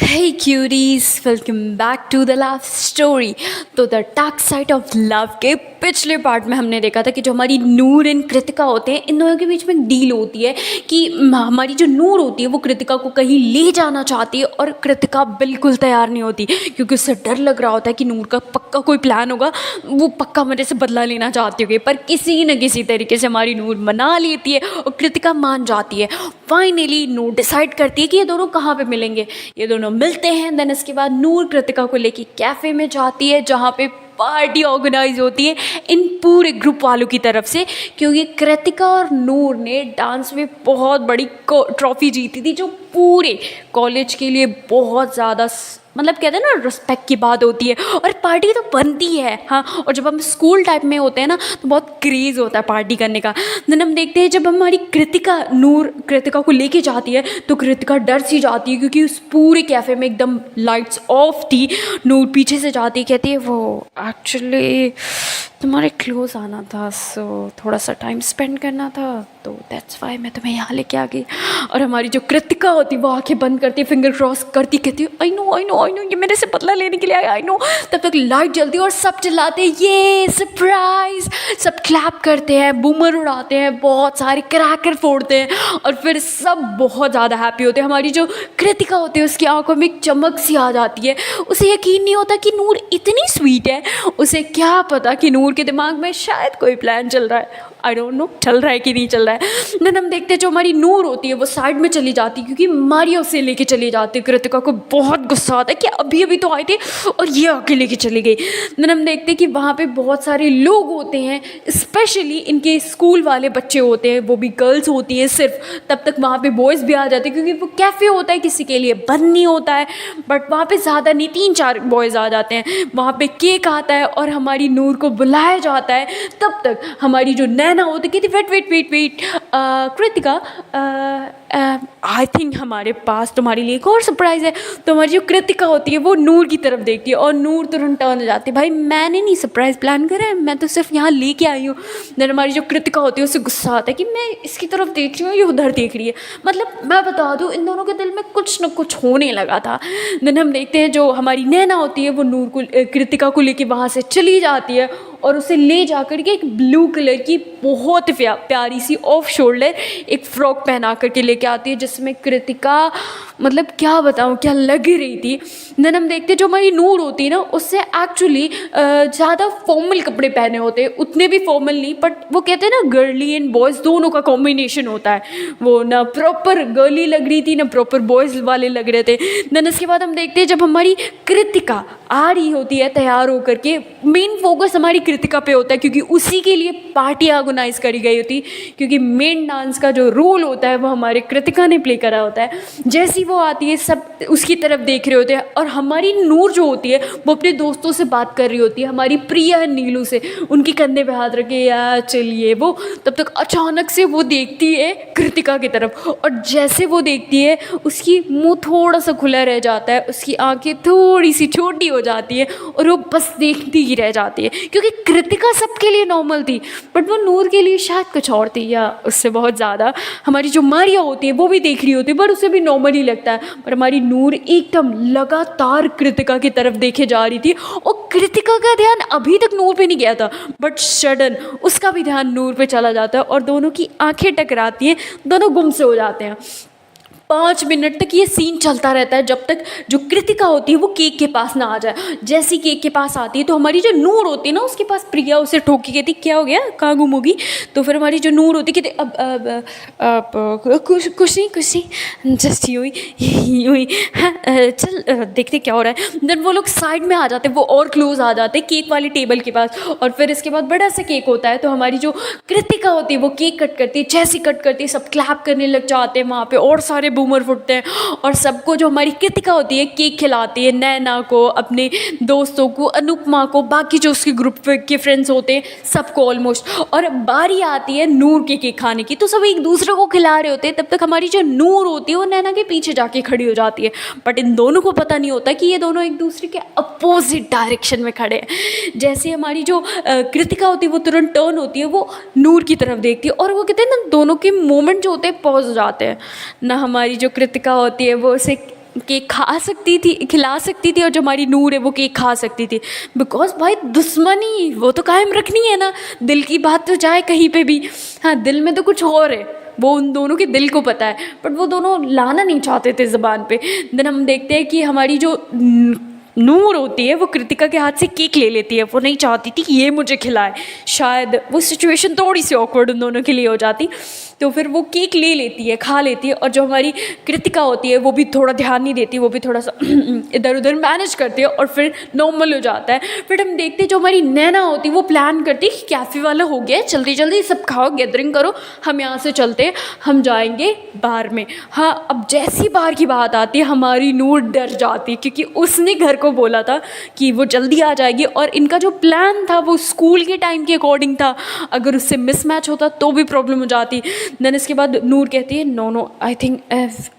Hey cuties, welcome back to the love story। तो the dark side of love के पिछले part में हमने देखा था कि जो हमारी नूर एंड कृतिका होते हैं, इन दोनों के बीच में एक डील होती है कि हमारी जो नूर होती है वो कृतिका को कहीं ले जाना चाहती है और कृतिका बिल्कुल तैयार नहीं होती क्योंकि उससे डर लग रहा होता है कि नूर का पक्का कोई प्लान होगा, वो पक्का मेरे से बदला लेना चाहती होगी। पर किसी न किसी तरीके से हमारी नूर मना लेती है और कृतिका मान जाती है। फाइनली नूर डिसाइड करती है कि ये दोनों कहाँ पे मिलेंगे। ये दोनों मिलते हैं। देन इसके बाद नूर कृतिका को लेके कैफ़े में जाती है जहाँ पे पार्टी ऑर्गेनाइज होती है इन पूरे ग्रुप वालों की तरफ से, क्योंकि कृतिका और नूर ने डांस में बहुत बड़ी ट्रॉफी जीती थी जो पूरे कॉलेज के लिए बहुत ज़्यादा मतलब कहते हैं ना रिस्पेक्ट की बात होती है। और पार्टी तो बनती है, हाँ। और जब हम स्कूल टाइप में होते हैं ना तो बहुत क्रेज़ होता है पार्टी करने का। देन हम देखते हैं जब हमारी कृतिका नूर कृतिका को लेके जाती है तो कृतिका डर सी जाती है क्योंकि उस पूरे कैफ़े में एकदम लाइट्स ऑफ थी। नूर पीछे से जाती है, कहती है वो एक्चुअली तुम्हारे क्लोज आना था, सो थोड़ा सा टाइम स्पेंड करना था, तो दैट्स वाई मैं तुम्हें यहाँ लेके आ गई। और हमारी जो कृतिका होती है वो आंखें बंद करती है, फिंगर क्रॉस करती, कहती है I know I know I know, ये मेरे से बदला लेने के लिए आया, आई नो। तब तक लाइट जलती है और सब चिल्लाते हैं ये सरप्राइज। सब क्लैप करते हैं, बूमर उड़ाते हैं, बहुत सारे क्रैकर फोड़ते हैं और फिर सब बहुत ज़्यादा हैप्पी होते हैं। हमारी जो कृतिका होती है उसकी आंखों में एक चमक सी आ जाती है। उसे यकीन नहीं होता कि नूर इतनी स्वीट है। उसे क्या पता कि नूर के दिमाग में शायद कोई प्लान चल रहा है। आई डोंट नो चल रहा है कि नहीं चल रहा है। देन हम देखते हैं जो हमारी नूर होती है वो साइड में चली जाती है क्योंकि मारिया उसे लेके चली जाती है। कृतिका को बहुत गुस्सा आता है कि अभी अभी तो आए थे और ये आके लेके चली गई। देन हम देखते हैं कि वहाँ पे बहुत सारे लोग होते हैं, स्पेशली इनके स्कूल वाले बच्चे होते हैं, वो भी गर्ल्स होती हैं सिर्फ। तब तक वहाँ पे बॉयज़ भी आ जाते हैं क्योंकि वो कैफ़े होता है, किसी के लिए बंद नहीं होता है। बट वहाँ पे ज़्यादा नहीं, 3-4 बॉयज़ आ जाते हैं। वहाँ पे केक आता है और हमारी नूर को बुलाया जाता है। तब तक हमारी जो नैना होती कहती wait wait wait wait Kritika, I think हमारे पास तुम्हारे लिए एक और सरप्राइज़ है। तो हमारी जो कृतिका होती है वो नूर की तरफ देखती है और नूर तुरंत टर्न हो जाती है, भाई मैंने नहीं सरप्राइज़ प्लान करा है, मैं तो सिर्फ यहाँ लेके आई हूँ। देन हमारी जो कृतिका होती है उससे गुस्सा आता है कि मैं इसकी तरफ देख रही हूँ, ये उधर देख रही है। मतलब मैं बता दूँ इन दोनों के दिल में कुछ न कुछ होने लगा था। देन हम देखते हैं जो हमारी नैना होती है वो नूर को कृतिका को लेके वहाँ से चली जाती है और उसे ले जाकर के एक ब्लू कलर की बहुत प्यारी सी ऑफ शोल्डर एक फ़्रॉक पहना करके लेके आती है जिसमें कृतिका मतलब क्या बताऊँ क्या लग रही थी। देन हम देखते हैं जो हमारी नूर होती है ना उससे एक्चुअली ज़्यादा फॉर्मल कपड़े पहने होते हैं, उतने भी फॉर्मल नहीं, बट वो कहते हैं ना गर्ली एंड बॉयज़ दोनों का कॉम्बिनेशन होता है। वो ना प्रॉपर गर्ली लग रही थी ना प्रॉपर बॉयज़ वाले लग रहे थे। देन इसके बाद हम देखते हैं जब हमारी कृतिका आ रही होती है तैयार होकर के, मेन फोकस हमारी कृतिका पे होता है क्योंकि उसी के लिए पार्टी ऑर्गेनाइज करी गई होती, क्योंकि मेन डांस का जो रोल होता है वो हमारे कृतिका ने प्ले करा होता है। जैसी वो आती है सब उसकी तरफ देख रहे होते हैं और हमारी नूर जो होती है वो अपने दोस्तों से बात कर रही होती है, हमारी प्रिया नीलू से, उनके कंधे पे हाथ रखे यार चलिए वो। तब तक अचानक से वो देखती है कृतिका की तरफ और जैसे वो देखती है उसकी मुंह थोड़ा सा खुला रह जाता है, उसकी आंखें थोड़ी सी छोटी हो जाती है और वो बस देखती ही रह जाती है क्योंकि कृतिका सबके लिए नॉर्मल थी बट वो नूर के लिए शायद कुछ और थी या उससे बहुत ज़्यादा। हमारी जो मारिया होती है वो भी देख रही होती है पर उसे भी नॉर्मल ही लगता है, पर हमारी नूर एकदम लगातार कृतिका की तरफ देखे जा रही थी और कृतिका का ध्यान अभी तक नूर पे नहीं गया था बट सडन उसका भी ध्यान नूर पे चला जाता है और दोनों की आंखें टकराती हैं, दोनों गुम से हो जाते हैं। 5 मिनट तक ये सीन चलता रहता है जब तक जो कृतिका होती है वो केक के पास ना आ जाए। जैसी केक के पास आती है तो हमारी जो नूर होती है ना उसके पास प्रिया उसे ठोकी कहती क्या हो गया कहाँ गुम होगी। तो फिर हमारी जो नूर होती कहती अब कुछ नहीं जस्ट यूँ ही हाँ चल देखते क्या हो रहा है। देन वो लोग साइड में आ जाते हैं, वो और क्लोज आ जाते हैं केक वाले टेबल के पास और फिर इसके बाद बड़ा सा केक होता है। तो हमारी जो कृतिका होती है वो केक कट करती है, जैसी कट करती है सब क्लैप करने लग जाते हैं, वहाँ पे और सारे बूमर फुटते हैं और सबको जो हमारी कृतिका होती है केक खिलाती है, नैना को, अपने दोस्तों को, अनुपमा को, बाकी जो उसके ग्रुप के फ्रेंड्स होते हैं सबको ऑलमोस्ट। और बारी आती है नूर के केक खाने की तो सब एक दूसरे को खिला रहे होते हैं। तब तक हमारी जो नूर होती है वो नैना के पीछे जाके खड़ी हो जाती है बट इन दोनों को पता नहीं होता कि ये दोनों एक दूसरे के अपोजिट डायरेक्शन में खड़े हैं। जैसे हमारी जो कृतिका होती है वो तुरंत टर्न होती है, वो नूर की तरफ देखती है और वो कहते हैं ना दोनों के मोमेंट जो होते हैं पॉज हो जाते हैं ना। हमारी जो कृतिका होती है वो उसे केक खिला सकती थी और जो हमारी नूर है वो केक खा सकती थी। बिकॉज भाई दुश्मनी वो तो कायम रखनी है ना, दिल की बात तो जाए कहीं पे भी। हाँ, दिल में तो कुछ और है, वो उन दोनों के दिल को पता है, बट वो दोनों लाना नहीं चाहते थे ज़बान पे। देन हम देखते हैं कि हमारी जो नूर होती है वो कृतिका के हाथ से केक ले लेती है। वो नहीं चाहती थी कि ये मुझे खिलाए, शायद वो सिचुएशन थोड़ी सी ऑकवर्ड उन दोनों के लिए हो जाती। तो फिर वो केक ले लेती है, खा लेती है, और जो हमारी कृतिका होती है वो भी थोड़ा ध्यान नहीं देती, वो भी थोड़ा सा इधर उधर मैनेज करती है और फिर नॉर्मल हो जाता है। फिर हम देखते हैं जो हमारी नैना होती है वो प्लान करती है कि कैफ़े वाला हो गया है, जल्दी जल्दी सब खाओ, गैदरिंग करो, हम यहाँ से चलते हैं, हम जाएंगे बार में। हाँ, अब जैसी बार की बात आती है हमारी नूर डर जाती है, क्योंकि उसने घर को बोला था कि वो जल्दी आ जाएगी और इनका जो प्लान था वो स्कूल के टाइम के अकॉर्डिंग था। अगर उससे मिसमैच होता तो भी प्रॉब्लम हो जाती। देन इसके बाद नूर कहती है no I think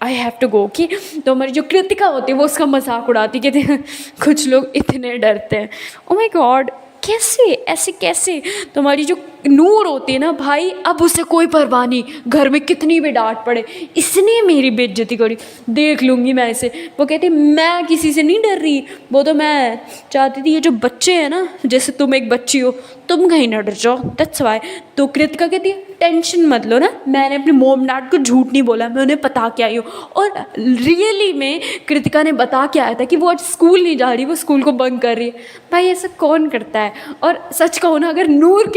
I have to go, कि तो हमारी जो कृतिका होती है वो उसका मजाक उड़ाती, कहती है कुछ लोग इतने डरते हैं। ओ माय गॉड, कैसे ऐसे कैसे। तो हमारी जो नूर होती है ना भाई, अब उसे कोई परवाह नहीं, घर में कितनी भी डांट पड़े, इसने मेरी बेइज्जती करी, देख लूँगी मैं इसे। वो कहती मैं किसी से नहीं डर रही, वो तो मैं चाहती थी ये जो बच्चे हैं ना, जैसे तुम एक बच्ची हो, तुम कहीं ना डर जाओ, दैट्स वाई। तो कृतिका कहती है टेंशन मत लो ना, मैंने अपने मॉम डैड को झूठ नहीं बोला, मैं उन्हें बता के आई हूँ। और रियली में कृतिका ने बता के आया था कि वो आज स्कूल नहीं जा रही, वो स्कूल को बंक कर रही है। भाई ऐसा कौन करता है। और सच कहूँ ना, अगर नूर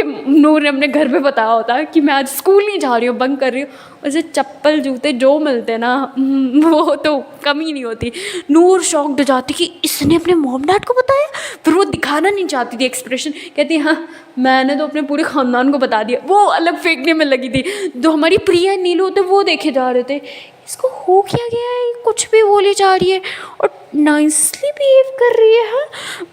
ने अपने घर पे बताया होता कि मैं आज स्कूल नहीं जा रही हूँ, बंक कर रही हूँ, उसे चप्पल जूते जो मिलते ना वो तो कमी नहीं होती। नूर शॉक्ड हो जाती कि इसने अपने मॉम डैड को बताया। फिर वो दिखाना नहीं चाहती थी एक्सप्रेशन, कहती हाँ मैंने तो अपने पूरे ख़ानदान को बता दिया। वो अलग फेंकने में लगी थी। जो हमारी प्रिया नीलू होते वो देखे जा रहे थे, इसको हो क्या गया है, कुछ भी बोली जा रही है और नाइसली बिहेव कर रही है। हाँ,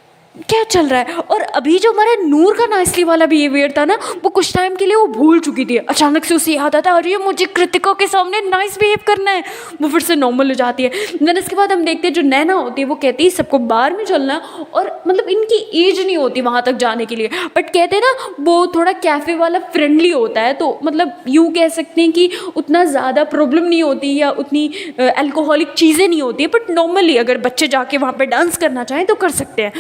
क्या चल रहा है। और अभी जो हमारे नूर का नाइसली वाला बिहेवियर था ना, वो कुछ टाइम के लिए वो भूल चुकी थी। अचानक से उसे याद आता अरे मुझे कृतिका के सामने नाइस बिहेव करना है, वो फिर से नॉर्मल हो जाती है। देन इसके बाद हम देखते हैं जो नैना होती है वो कहती है सबको बाहर में चलना, और मतलब इनकी एज नहीं होती वहाँ तक जाने के लिए, बट कहते हैं ना वो थोड़ा कैफ़े वाला फ्रेंडली होता है, तो मतलब यूँ कह सकते हैं कि उतना ज़्यादा प्रॉब्लम नहीं होती या उतनी अल्कोहलिक चीज़ें नहीं होती है, बट नॉर्मली अगर बच्चे जाके वहाँ पर डांस करना चाहें तो कर सकते हैं।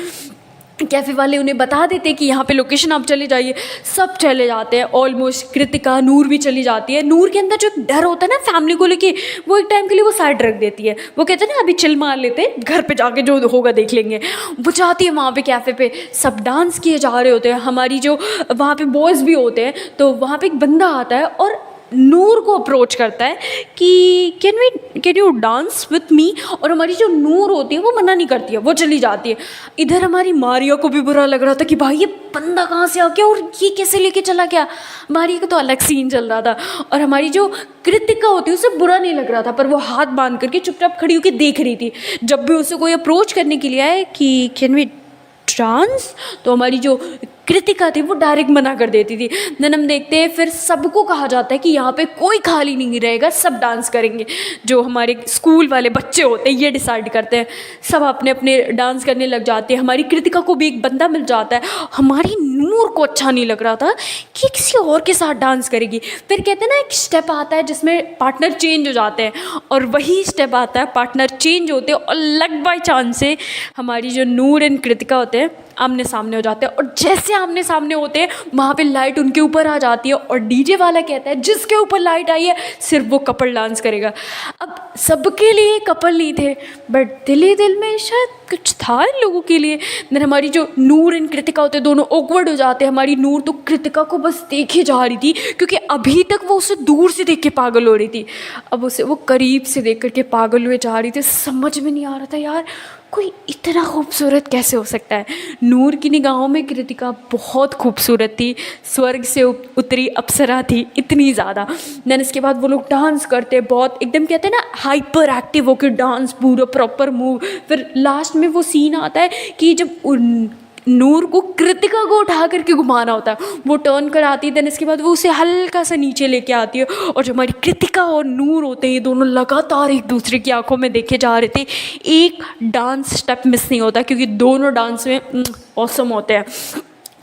कैफ़े वाले उन्हें बता देते हैं कि यहाँ पे लोकेशन आप चले जाइए, सब चले जाते हैं ऑलमोस्ट। कृतिका नूर भी चली जाती है। नूर के अंदर जो डर होता है ना फैमिली को लेके, वो एक टाइम के लिए वो साइड रख देती है। वो कहते हैं ना अभी चिल मार लेते हैं, घर पे जाके जो होगा देख लेंगे। वो जाती है वहाँ पे कैफ़े पे, सब डांस किए जा रहे होते हैं, हमारी जो वहाँ पे बॉयज़ भी होते हैं। तो वहाँ पे एक बंदा आता है और नूर को अप्रोच करता है कि can you dance with me. और हमारी जो नूर होती है वो मना नहीं करती है, वो चली जाती है। इधर हमारी मारिया को भी बुरा लग रहा था कि भाई ये बंदा कहाँ से आ गया और ये कैसे लेके चला गया। मारिया का तो अलग सीन चल रहा था। और हमारी जो कृतिका होती है उसे बुरा नहीं लग रहा था, पर वो हाथ बांध करके चुपचाप खड़ी होकर देख रही थी। जब भी उसे कोई अप्रोच करने के लिए आए कि कैन वी डांस, तो हमारी जो कृतिका थी वो डायरेक्ट मना कर देती थी। देन हम देखते हैं फिर सबको कहा जाता है कि यहाँ पे कोई खाली नहीं रहेगा, सब डांस करेंगे। जो हमारे स्कूल वाले बच्चे होते हैं ये डिसाइड करते हैं, सब अपने अपने डांस करने लग जाते हैं। हमारी कृतिका को भी एक बंदा मिल जाता है। हमारी नूर को अच्छा नहीं लग रहा था कि किसी और के साथ डांस करेगी। फिर कहते हैं ना एक स्टेप आता है जिसमें पार्टनर चेंज हो जाते हैं, और वही स्टेप आता है पार्टनर चेंज होते हैं और लक बाई चांस से हमारी जो नूर एंड कृतिका होते हैं आमने सामने हो जाते हैं। और जैसे आमने सामने होते हैं वहाँ पे लाइट उनके ऊपर आ जाती है और डीजे वाला कहता है जिसके ऊपर लाइट आई है सिर्फ वो कपल डांस करेगा। अब सबके लिए कपल नहीं थे, बट दिल ही दिल में शायद कुछ था इन लोगों के लिए। देन हमारी जो नूर एंड कृतिका होते हैं दोनों ऑकवर्ड हो जाते हैं। हमारी नूर तो कृतिका को बस देखे जा रही थी, क्योंकि अभी तक वो उसे दूर से देख के पागल हो रही थी, अब उसे वो करीब से देख करके पागल हुए जा रही थी। समझ में नहीं आ रहा था यार कोई इतना खूबसूरत कैसे हो सकता है। नूर की निगाहों में कृतिका बहुत खूबसूरत थी, स्वर्ग से उतरी अप्सरा थी, इतनी ज़्यादा। देन इसके बाद वो लोग डांस करते बहुत एकदम कहते हैं ना हाइपर एक्टिव होकर डांस, पूरा प्रॉपर मूव। फिर लास्ट में वो सीन आता है कि जब नूर को कृतिका को उठा करके घुमाना होता है, वो टर्न कराती है। देन इसके बाद वो उसे हल्का सा नीचे लेके आती है, और जो हमारी कृतिका और नूर होते हैं ये दोनों लगातार एक दूसरे की आंखों में देखे जा रहे थे। एक डांस स्टेप मिस नहीं होता, क्योंकि दोनों डांस में ऑसम होते हैं।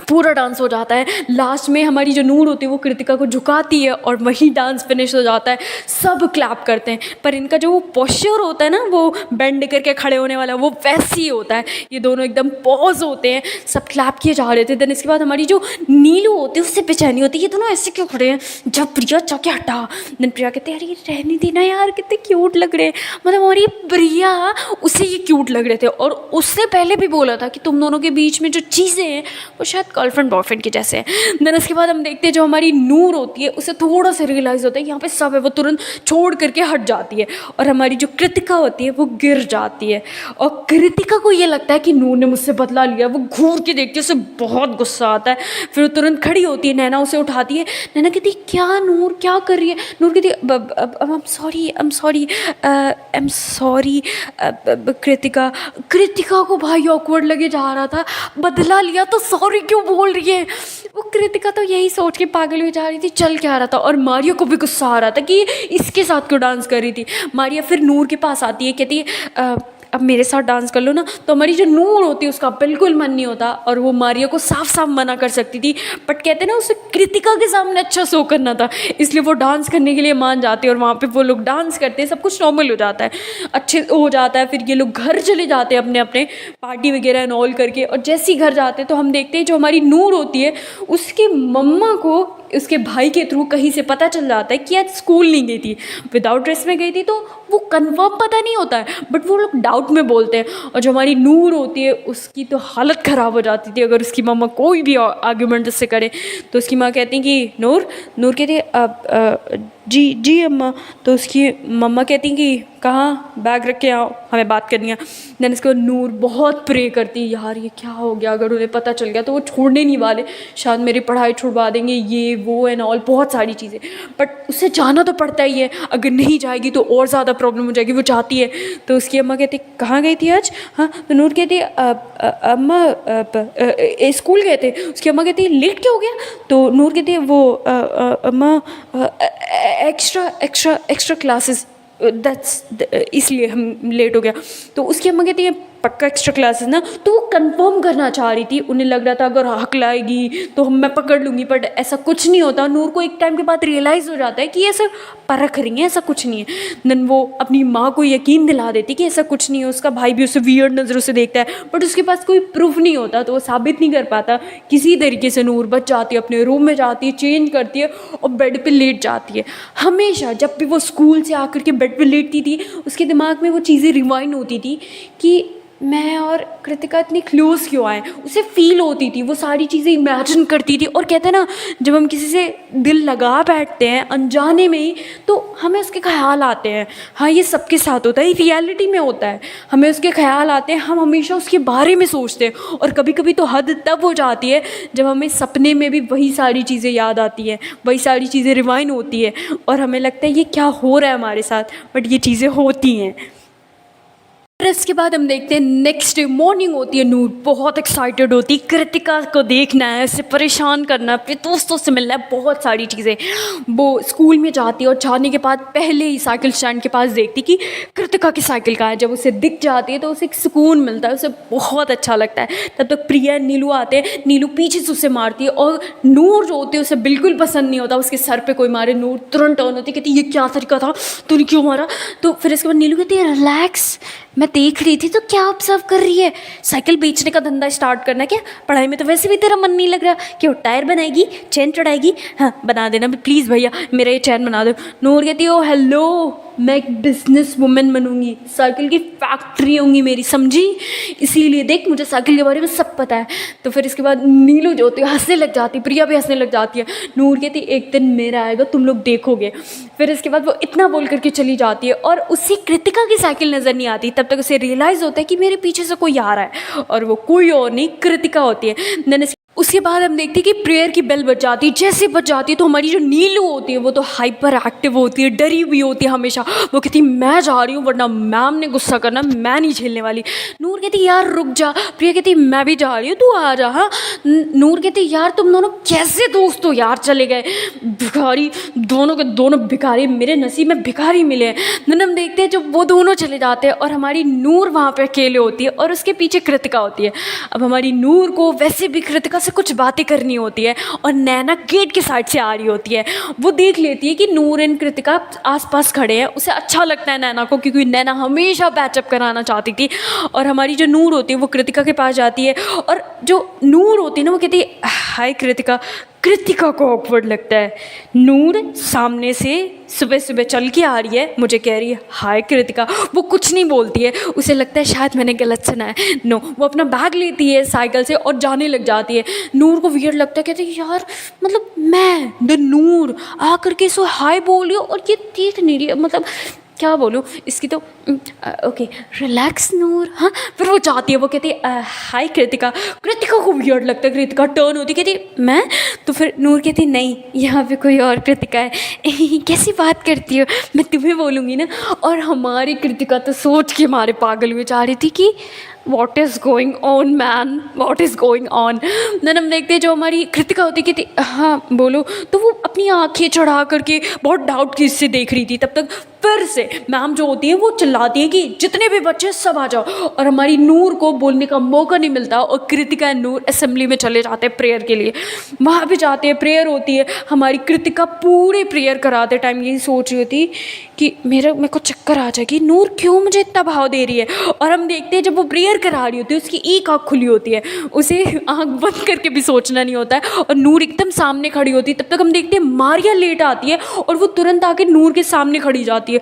पूरा डांस हो जाता है। लास्ट में हमारी जो नूर होती है वो कृतिका को झुकाती है और वही डांस फिनिश हो जाता है। सब क्लैप करते हैं, पर इनका जो वो पोस्चर होता है ना, वो बेंड करके खड़े होने वाला, वो वैसे ही होता है। ये दोनों एकदम पॉज होते हैं, सब क्लैप किए जा रहे थे। देन इसके बाद हमारी जो नीलू होती है उससे बेचैनी होती है, ये दोनों ऐसे क्यों खड़े हैं, जब प्रिया जाके हटा। देन प्रिया कहते हैं, अरे रहने देना यार, कितने क्यूट लग रहे हैं। मतलब हमारी प्रिया, उसे ये क्यूट लग रहे थे, और उससे पहले भी बोला था कि तुम दोनों के बीच में जो चीज़ें हैं वो शायद गर्लफ्रेंड बॉयफ्रेंड के जैसे हैं। देन उसके बाद हम देखते हैं जो हमारी नूर होती है उसे थोड़ा सा रियलाइज़ होता है यहाँ पे सब है, वो तुरंत छोड़ करके हट जाती है, और हमारी जो कृतिका होती है वो गिर जाती है। और कृतिका को ये लगता है कि नूर ने मुझसे बदला लिया। वो घूर के देखती है, उसे बहुत गुस्सा आता है। फिर वो तुरंत खड़ी होती है, नैना उसे उठाती है। नैना कहती है, क्या नूर, क्या कर रही है? नूर कहती है, I am sorry Kritika. Kritika को भाई ऑकवर्ड लगे जा रहा था, बदला लिया तो सॉरी क्यों बोल रही है? वो कृतिका तो यही सोच के पागल हो जा रही थी, चल क्या रहा था। और मारिया को भी गुस्सा आ रहा था कि इसके साथ क्यों डांस कर रही थी। मारिया फिर नूर के पास आती है, कहती है अब मेरे साथ डांस कर लो ना। तो हमारी जो नूर होती है उसका बिल्कुल मन नहीं होता, और वो मारिया को साफ साफ मना कर सकती थी, बट कहते हैं ना उसे कृतिका के सामने अच्छा शो करना था, इसलिए वो डांस करने के लिए मान जाते हैं। और वहाँ पे वो लोग डांस करते हैं, सब कुछ नॉर्मल हो जाता है, अच्छे हो जाता है। फिर ये लोग घर चले जाते हैं अपने अपने पार्टी वगैरह एंड ऑल करके। और जैसे ही घर जाते हैं तो हम देखते हैं जो हमारी नूर होती है उसकी मम्मा को उसके भाई के थ्रू कहीं से पता चल जाता है कि आज स्कूल नहीं गई थी, विदाउट ड्रेस में गई थी। तो वो कंफर्म पता नहीं होता है, बट वो लोग डाउट में बोलते हैं। और जो हमारी नूर होती है उसकी तो हालत ख़राब हो जाती थी अगर उसकी मम्मा कोई भी आर्ग्यूमेंट उससे करे। तो उसकी माँ कहती हैं कि नूर कहती है जी जी अम्मा। तो उसकी मम्मा कहती हैं कि कहाँ, बैग रख के आओ, हमें बात करनी है। देन इसके बाद नूर बहुत प्रे करती है, यार ये क्या हो गया, अगर उन्हें पता चल गया तो वो छोड़ने नहीं वाले, शायद मेरी पढ़ाई छुड़वा देंगे, ये वो एंड ऑल, बहुत सारी चीज़ें। बट उसे जाना तो पड़ता ही है, अगर नहीं जाएगी तो और ज़्यादा प्रॉब्लम हो जाएगी, वो चाहती है। तो उसकी अम्मा कहती कहाँ गई थी आज? हाँ, तो नूर कहती अम्मा स्कूल गए थे। उसकी अम्मा कहती लेट क्या हो गया? तो नूर कहती है वो अम्मा एक्स्ट्रा क्लासेस, दैट्स इसलिए हम लेट हो गया। तो उसकी अम्मा कहती है पक्का एक्स्ट्रा क्लासेस ना? तो वो कंफर्म करना चाह रही थी, उन्हें लग रहा था अगर हक लाएगी तो मैं पकड़ लूँगी, बट ऐसा कुछ नहीं होता। नूर को एक टाइम के बाद रियलाइज़ हो जाता है कि ये ऐसा परख रही है, ऐसा कुछ नहीं है। देन वो अपनी माँ को यकीन दिला देती कि ऐसा कुछ नहीं है। उसका भाई भी उसे वियर्ड नज़रों से देखता है, बट उसके पास कोई प्रूफ नहीं होता, तो वो साबित नहीं कर पाता। किसी तरीके से नूर बच जाती है, अपने रूम में जाती है, चेंज करती है और बेड पर लेट जाती है। हमेशा जब भी वो स्कूल से आकर के बेड पर लेटती थी उसके दिमाग में वो चीज़ें रिवाइंड होती थी कि मैं और कृतिका इतनी क्लोज क्यों आए। उसे फील होती थी, वो सारी चीज़ें इमेजिन करती थी। और कहते हैं ना, जब हम किसी से दिल लगा बैठते हैं अनजाने में ही, तो हमें उसके ख्याल आते हैं। हाँ, ये सबके साथ होता है, ये रियलिटी में होता है, हमें उसके ख्याल आते हैं, हम हमेशा उसके बारे में सोचते हैं। और कभी कभी तो हद तब हो जाती है जब हमें सपने में भी वही सारी चीज़ें याद आती हैं, वही सारी चीज़ें रिवाइंड होती है, और हमें लगता है ये क्या हो रहा है हमारे साथ, बट ये चीज़ें होती हैं। फिर इसके बाद हम देखते हैं नेक्स्ट डे मॉर्निंग होती है। नूर बहुत एक्साइटेड होती है, कृतिका को देखना है, उसे परेशान करना है, अपने दोस्तों से मिलना है, बहुत सारी चीज़ें। वो स्कूल में जाती है और जाने के बाद पहले ही साइकिल स्टैंड के पास देखती कि कृतिका की साइकिल कहाँ है। जब उसे दिख जाती है तो उसे एक सुकून मिलता है, उसे बहुत अच्छा लगता है। तब तक प्रिया नीलू आते हैं, नीलू पीछे से उसे मारती है, और नूर जो होती है उसे बिल्कुल पसंद नहीं होता उसके सर पर कोई मारे। नूर तुरंत टर्न होती है, कहती ये क्या तरीका था, तूने क्यों मारा? तो फिर इसके बाद नीलू कहती है रिलैक्स, मैं देख रही थी तो क्या ऑब्जर्व कर रही है, साइकिल बेचने का धंधा स्टार्ट करना क्या? पढ़ाई में तो वैसे भी तेरा मन नहीं लग रहा, क्यों टायर बनाएगी, चैन चढ़ाएगी? हाँ बना देना प्लीज़ भैया, मेरा ये चैन बना दो। नूर कहती है ओ हेलो, मैं एक बिजनेस वुमेन बनूंगी, साइकिल की फैक्ट्री होंगी मेरी, समझी? इसीलिए देख मुझे साइकिल के बारे में सब पता है। तो फिर इसके बाद नीलू जो होती है हंसने लग जाती है, प्रिया भी हंसने लग जाती है। नूर कहती एक दिन मेरा आएगा, तुम लोग देखोगे। फिर इसके बाद वो इतना बोल करके चली जाती है, और उसे कृतिका की साइकिल नज़र नहीं आती। तब तक उसे रियलाइज़ होता है कि मेरे पीछे से कोई आ रहा है, और वो कोई और नहीं कृतिका होती है। देन उसके बाद हम देखते हैं कि प्रेयर की बेल बज जाती है। जैसे बज जाती है तो हमारी जो नीलू होती है वो तो हाइपर एक्टिव होती है, डरी हुई होती है हमेशा। वो कहती है मैं जा रही हूँ वरना मैम ने गुस्सा करना, मैं नहीं झेलने वाली। नूर कहती यार रुक जा। प्रिया कहती मैं भी जा रही हूँ, तू आ जा। हाँ, नूर कहती यार तुम दोनों कैसे दोस्त हो यार, चले गए भिखारी, दोनों के दोनों भिखारी, मेरे नसीब में भिखारी मिले। देन हम देखते हैं जब वो दोनों चले जाते हैं और हमारी नूर वहाँ पर अकेले होती है और उसके पीछे कृतिका होती है। अब हमारी नूर को वैसे भी कृतिका से कुछ बातें करनी होती है और नैना गेट के साइड से आ रही होती है। वो देख लेती है कि नूर एंड कृतिका आसपास खड़े हैं। उसे अच्छा लगता है नैना को, क्योंकि नैना हमेशा पैचअप कराना चाहती थी। और हमारी जो नूर होती है वो कृतिका के पास जाती है, और जो नूर होती है ना वो कहती है हाय कृतिका। कृतिका को ऑकवर्ड लगता है। नूर सामने से सुबह सुबह चल के आ रही है, मुझे कह रही है हाय कृतिका। वो कुछ नहीं बोलती है, उसे लगता है शायद मैंने गलत सुना है। नो, वो अपना बैग लेती है साइकिल से और जाने लग जाती है। नूर को वियर्ड लगता है, कहती है यार मतलब मैं द नूर आकर के सो हाय बोल रही हूँ और ये देख नहीं रही है, मतलब क्या बोलूँ इसकी तो। ओके रिलैक्स नूर। हाँ, फिर वो जाती है, वो कहती है हाय कृतिका। कृतिका को वियर्ड लगता है, कृतिका टर्न होती, कहती मैं। तो फिर नूर कहती नहीं, यहाँ पे कोई और कृतिका है। कैसी बात करती हो, मैं तुम्हें बोलूँगी ना। और हमारी कृतिका तो सोच के हमारे पागल हुए जा रही थी कि what is going on man, what is going on. Then हम देखते हैं जो हमारी कृतिका होती है कहती हाँ बोलो। तो वो अपनी आंखें चढ़ा करके बहुत डाउट की से देख रही थी। तब तक फिर से मैम जो होती है वो चिल्लाती है कि जितने भी बच्चे सब आ जाओ। और हमारी नूर को बोलने का मौका नहीं मिलता और कृतिका एंड नूर असेंबली में चले जाते हैं प्रेयर के लिए। वहाँ पे जाते हैं, प्रेयर होती है। हमारी कृतिका पूरे प्रेयर कराते टाइम यही सोच रही होती कि मेरे को चक्कर आ जाएगी, नूर क्यों मुझे इतना भाव दे रही है। और हम देखते हैं जब वो प्रेयर करा रही होती है उसकी एक आँख खुली होती है, उसे आँख बंद करके भी सोचना नहीं होता है और नूर एकदम सामने खड़ी होती है। तब तक हम देखते हैं मारिया लेट आती है और वो तुरंत आके नूर के सामने खड़ी जाती है।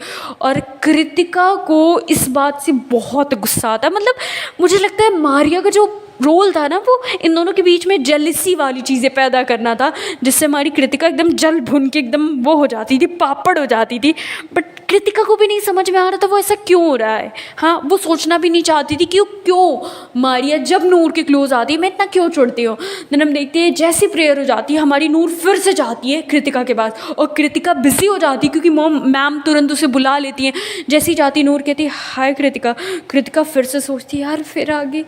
और कृतिका को इस बात से बहुत गुस्सा आता है। मतलब मुझे लगता है मारिया का जो रोल था ना वो इन दोनों के बीच में जेलिसी वाली चीज़ें पैदा करना था, जिससे हमारी कृतिका एकदम जल भुन के एकदम वो हो जाती थी, पापड़ हो जाती थी। बट कृतिका को भी नहीं समझ में आ रहा था वो ऐसा क्यों हो रहा है। हाँ, वो सोचना भी नहीं चाहती थी कि वो क्यों मारिया जब नूर के क्लोज आती है मैं इतना क्यों छोड़ती हूँ। देन हम देखते हैं जैसी प्रेयर हो जाती है हमारी नूर फिर से जाती है कृतिका के पास और कृतिका बिजी हो जाती है क्योंकि मैम तुरंत उसे बुला लेती हैं। जैसी ही जाती नूर कहती है हाय कृतिका। कृतिका फिर से सोचती है यार फिर आगे,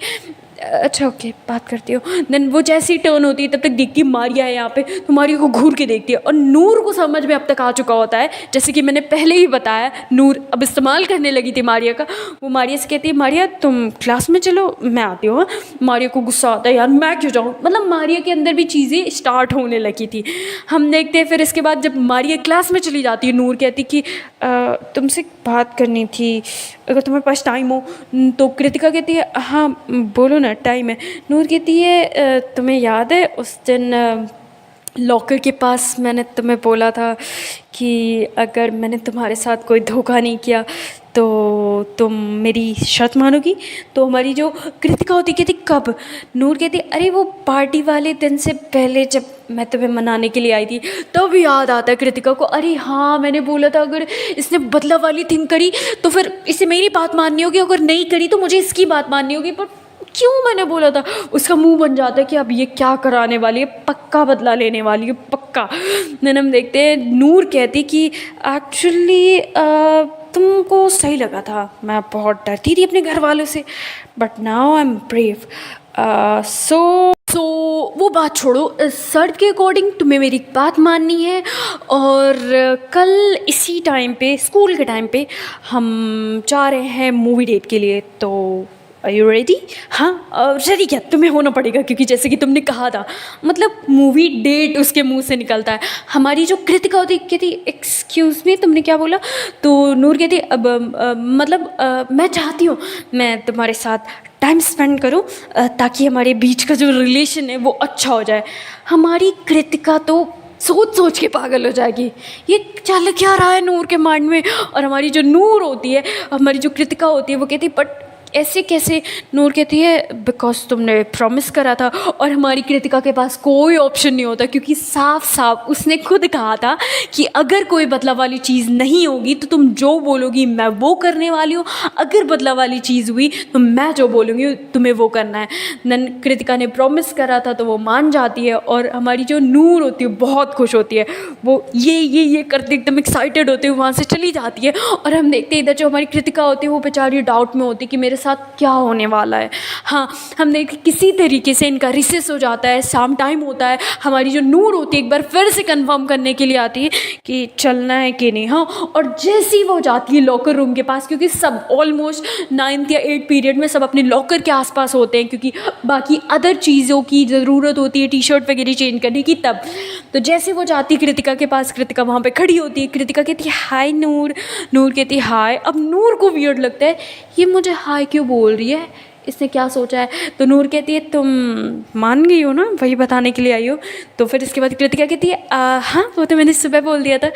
अच्छा ओके बात करती हो। देन वो जैसी ही टर्न होती है तब तक देखती है मारिया है यहाँ पे, तो मारिया को घूर के देखती है और नूर को समझ में अब तक आ चुका होता है, जैसे कि मैंने पहले ही बताया नूर अब इस्तेमाल करने लगी थी मारिया का। वो मारिया से कहती है मारिया तुम क्लास में चलो मैं आती हूँ। मारिया को गुस्सा आता है यार मैं क्यों जाऊँ, मतलब मारिया के अंदर भी चीज़ें स्टार्ट होने लगी थी। हम देखते हैं फिर इसके बाद जब मारिया क्लास में चली जाती है नूर कहती कि तुमसे बात करनी थी अगर तुम्हारे पास टाइम हो। तो कृतिका कहती है हाँ बोलो ना टाइम है। नूर कहती है तुम्हें याद है उस दिन लॉकर के पास मैंने तुम्हें बोला था कि अगर मैंने तुम्हारे साथ कोई धोखा नहीं किया तो तुम मेरी शर्त मानोगी। तो हमारी जो कृतिका होती कहती कब। नूर कहती अरे वो पार्टी वाले दिन से पहले जब मैं तुम्हें मनाने के लिए आई थी तब याद आता है कृतिका को, अरे हाँ मैंने बोला था अगर इसने बदला वाली थिंग करी तो फिर इसे मेरी बात माननी होगी, अगर नहीं करी तो मुझे इसकी बात माननी होगी। पर क्यों मैंने बोला था। उसका मुंह बन जाता है कि अब ये क्या कराने वाली है, पक्का बदला लेने वाली है पक्का। देन हम देखते हैं नूर कहती कि एक्चुअली तुमको सही लगा था, मैं बहुत डरती थी अपने घर वालों से but now I am brave. So वो बात छोड़ो, सर के अकॉर्डिंग तुम्हें मेरी बात माननी है और कल इसी टाइम पे स्कूल के टाइम पे हम जा रहे हैं मूवी डेट के लिए। तो आर यू रेडी। हाँ रेडी क्या, तुम्हें होना पड़ेगा क्योंकि जैसे कि तुमने कहा था, मतलब मूवी डेट उसके मुंह से निकलता है। हमारी जो कृतिका होती कहती एक्सक्यूज़ मी तुमने क्या बोला। तो नूर कहती अब मैं चाहती हूँ मैं तुम्हारे साथ टाइम स्पेंड करूँ ताकि हमारे बीच का जो रिलेशन है वो अच्छा हो जाए। हमारी कृतिका तो सोच सोच के पागल हो जाएगी, ये चल क्या रहा है नूर के माइंड में। और हमारी जो नूर होती है, हमारी जो कृतिका होती है वो कहती बट ऐसे कैसे। नूर कहती है बिकॉज तुमने प्रॉमिस करा था। और हमारी कृतिका के पास कोई ऑप्शन नहीं होता क्योंकि साफ साफ उसने खुद कहा था कि अगर कोई बदला वाली चीज़ नहीं होगी तो तुम जो बोलोगी मैं वो करने वाली हूँ, अगर बदला वाली चीज़ हुई तो मैं जो बोलूँगी तुम्हें वो करना है। नन कृतिका ने प्रॉमिस करा था तो वो मान जाती है और हमारी जो नूर होती है बहुत खुश होती है, वो ये करते एकदम एक्साइटेड होती है वहाँ से चली जाती है। और हम देखते हैं इधर जो हमारी कृतिका होती है वो बेचारी डाउट में होती है कि मेरे साथ क्या होने वाला है। हाँ, हमने किसी तरीके से इनका रिसेस हो जाता है, शाम टाइम होता है, हमारी जो नूर होती है एक बार फिर से कंफर्म करने के लिए आती है कि चलना है कि नहीं। हाँ, और जैसी वो जाती है लॉकर रूम के पास, क्योंकि सब ऑलमोस्ट 9th या 8th पीरियड में सब अपने लॉकर के आसपास होते हैं, क्योंकि बाकी अदर चीज़ों की ज़रूरत होती है, टी शर्ट वगैरह चेंज करने की तब। तो जैसे वो जाती है कृतिका के पास, कृतिका वहाँ पे खड़ी होती है, कृतिका कहती है हाय नूर, नूर कहती है हाय। अब नूर को वियर्ड लगता है, ये मुझे हाय क्यों बोल रही है, इसने क्या सोचा है। तो नूर कहती है तुम मान गई हो ना, वही बताने के लिए आई हो। तो फिर इसके बाद कृतिका कहती है हाँ वो तो मैंने सुबह बोल दिया था,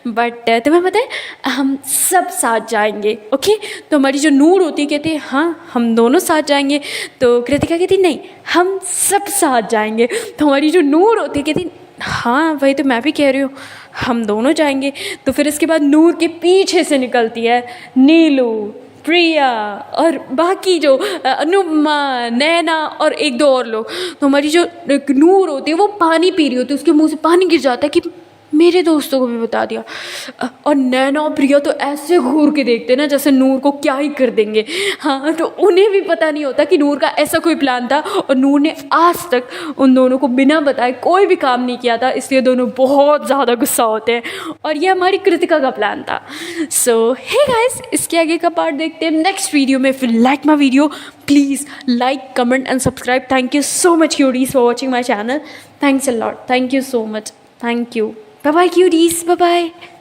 बट तुम्हें पता है हम सब साथ जाएंगे, ओके। तो हमारी जो नूर होती है कहती है हाँ हम दोनों साथ जाएंगे। तो कृतिका कहती नहीं हम सब साथ जाएंगे। तो हमारी जो नूर होती है कहती हाँ वही तो मैं भी कह रही हूँ, हम दोनों जाएंगे। तो फिर इसके बाद नूर के पीछे से निकलती है नीलू, प्रिया और बाकी जो अनुपमा, नैना और एक दो और लोग। तो हमारी जो नूर होती है वो पानी पी रही होती है, उसके मुंह से पानी गिर जाता है कि मेरे दोस्तों को भी बता दिया। और नैना और प्रिया तो ऐसे घूर के देखते हैं ना जैसे नूर को क्या ही कर देंगे। हाँ, तो उन्हें भी पता नहीं होता कि नूर का ऐसा कोई प्लान था, और नूर ने आज तक उन दोनों को बिना बताए कोई भी काम नहीं किया था, इसलिए दोनों बहुत ज़्यादा गुस्सा होते हैं। और ये हमारी कृतिका का प्लान था। सो हे गाइस, इसके आगे का पार्ट देखते हैं नेक्स्ट वीडियो में। फिर like my video, please like comment and subscribe. Thank you so much cuties for watching my channel. Thanks a lot. Thank you so much. Thank you. Bye bye cuties. Bye bye.